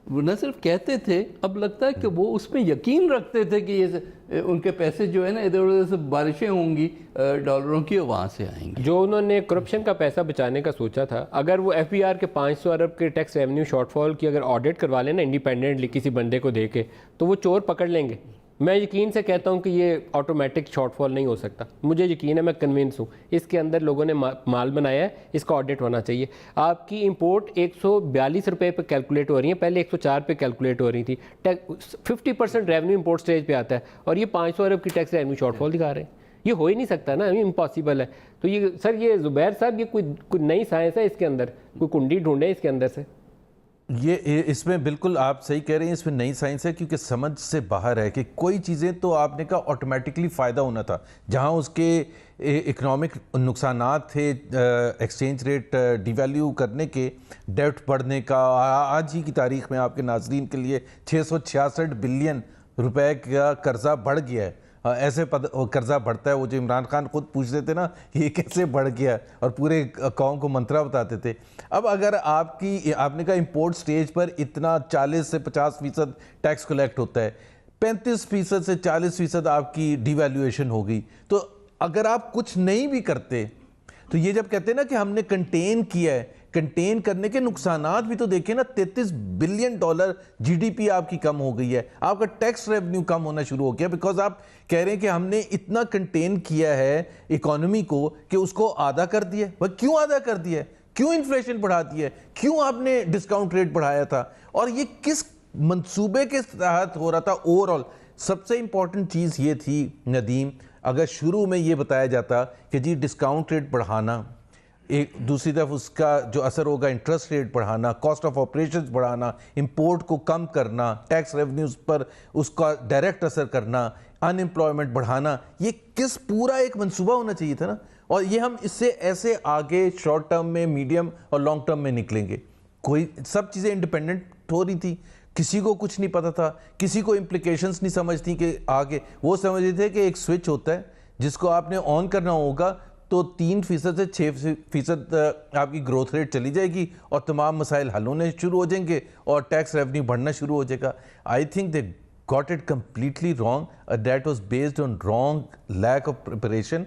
وہ نہ صرف کہتے تھے، اب لگتا ہے کہ وہ اس میں یقین رکھتے تھے کہ یہ ان کے پیسے جو ہے نا ادھر ادھر سے بارشیں ہوں گی ڈالروں کی، وہاں سے آئیں گی. جو انہوں نے کرپشن کا پیسہ بچانے کا سوچا تھا، اگر وہ ایف بی آر کے 500 ارب کے ٹیکس ریونیو شارٹ فال کی اگر آڈٹ کروا لیں نا انڈیپینڈنٹلی کسی بندے کو دے کے، تو وہ چور پکڑ لیں گے. میں یقین سے کہتا ہوں کہ یہ آٹومیٹک شارٹ فال نہیں ہو سکتا. مجھے یقین ہے، میں کنونس ہوں اس کے اندر لوگوں نے مال بنایا ہے، اس کا آڈٹ ہونا چاہیے. آپ کی امپورٹ 142 روپے پہ کیلکولیٹ ہو رہی ہیں، پہلے 104 پہ کیلکولیٹ ہو رہی تھی. 50% ریونیو امپورٹ سٹیج پہ آتا ہے اور یہ 500 ارب کی ٹیکس ریونیو شارٹ فال دکھا رہے ہیں. یہ ہو ہی نہیں سکتا نا، امپاسبل ہے. تو یہ سر، یہ زبیر صاحب، یہ کوئی نئی سائنس ہے اس کے اندر، کوئی کنڈی ڈھونڈے اس کے اندر سے. یہ اس میں بالکل آپ صحیح کہہ رہے ہیں، اس میں نئی سائنس ہے کیونکہ سمجھ سے باہر ہے کہ کوئی چیزیں تو آپ نے کہا آٹومیٹکلی فائدہ ہونا تھا، جہاں اس کے اکنامک نقصانات تھے، ایکسچینج ریٹ ڈی ویلیو کرنے کے، ڈیٹ بڑھنے کا. آج ہی کی تاریخ میں آپ کے ناظرین کے لیے 666 بلین روپے کا قرضہ بڑھ گیا ہے. ایسے قرضہ بڑھتا ہے، وہ جو عمران خان خود پوچھتے تھے نا یہ کیسے بڑھ گیا، اور پورے قوم کو منترا بتاتے تھے. اب اگر آپ نے کہا امپورٹ سٹیج پر اتنا 40 سے 50% ٹیکس کلیکٹ ہوتا ہے، 35% سے 40% آپ کی ڈی ویلیویشن ہوگی، تو اگر آپ کچھ نہیں بھی کرتے تو یہ جب کہتے ہیں نا کہ ہم نے کنٹین کیا ہے، کنٹین کرنے کے نقصانات بھی تو دیکھیں نا. $33 بلین جی ڈی پی آپ کی کم ہو گئی ہے، آپ کا ٹیکس ریونیو کم ہونا شروع ہو گیا، بیکاز آپ کہہ رہے ہیں کہ ہم نے اتنا کنٹین کیا ہے اکانومی کو کہ اس کو آدھا کر دیا. کیوں آدھا کر دیا ہے؟ کیوں انفلیشن بڑھا دیا ہے؟ کیوں آپ نے ڈسکاؤنٹ ریٹ بڑھایا تھا؟ اور یہ کس منصوبے کے تحت ہو رہا تھا اوور آل؟ سب سے امپورٹنٹ چیز یہ تھی ندیم، اگر شروع میں یہ بتایا جاتا کہ جی ڈسکاؤنٹ ریٹ بڑھانا، ایک دوسری طرف اس کا جو اثر ہوگا انٹرسٹ ریٹ بڑھانا، کاسٹ آف آپریشنز بڑھانا، امپورٹ کو کم کرنا، ٹیکس ریونیوز پر اس کا ڈائریکٹ اثر کرنا، ان امپلائمنٹ بڑھانا، یہ کس پورا ایک منصوبہ ہونا چاہیے تھا نا. اور یہ ہم اس سے ایسے آگے شارٹ ٹرم میں، میڈیم اور لانگ ٹرم میں نکلیں گے. کوئی سب چیزیں انڈیپینڈنٹ ہو رہی تھی، کسی کو کچھ نہیں پتا تھا، کسی کو امپلیکیشنز نہیں سمجھتی کہ آگے. وہ سمجھتے تھے کہ ایک سوئچ ہوتا ہے جس کو آپ نے آن کرنا ہوگا تو 3% سے 6% آپ کی گروتھ ریٹ چلی جائے گی اور تمام مسائل حل ہونے شروع ہو جائیں گے اور ٹیکس ریونیو بڑھنا شروع ہو جائے گا. I think they got it completely wrong. That was based on wrong lack of preparation.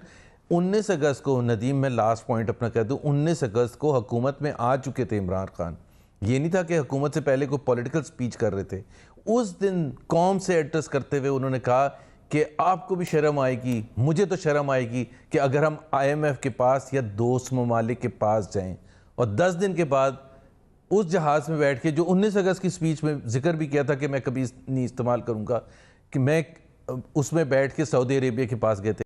19 اگست کو ندیم، میں لاسٹ پوائنٹ اپنا کہہ دوں، 19 اگست کو حکومت میں آ چکے تھے عمران خان. یہ نہیں تھا کہ حکومت سے پہلے کوئی پولیٹیکل سپیچ کر رہے تھے. اس دن قوم سے ایڈریس کرتے ہوئے انہوں نے کہا کہ آپ کو بھی شرم آئے گی، مجھے تو شرم آئے گی کہ اگر ہم آئی ایم ایف کے پاس یا دوست ممالک کے پاس جائیں. اور 10 دن کے بعد اس جہاز میں بیٹھ کے، جو 19 اگست کی سپیچ میں ذکر بھی کیا تھا کہ میں کبھی نہیں استعمال کروں گا، کہ میں اس میں بیٹھ کے سعودی عربیہ کے پاس گئے تھے.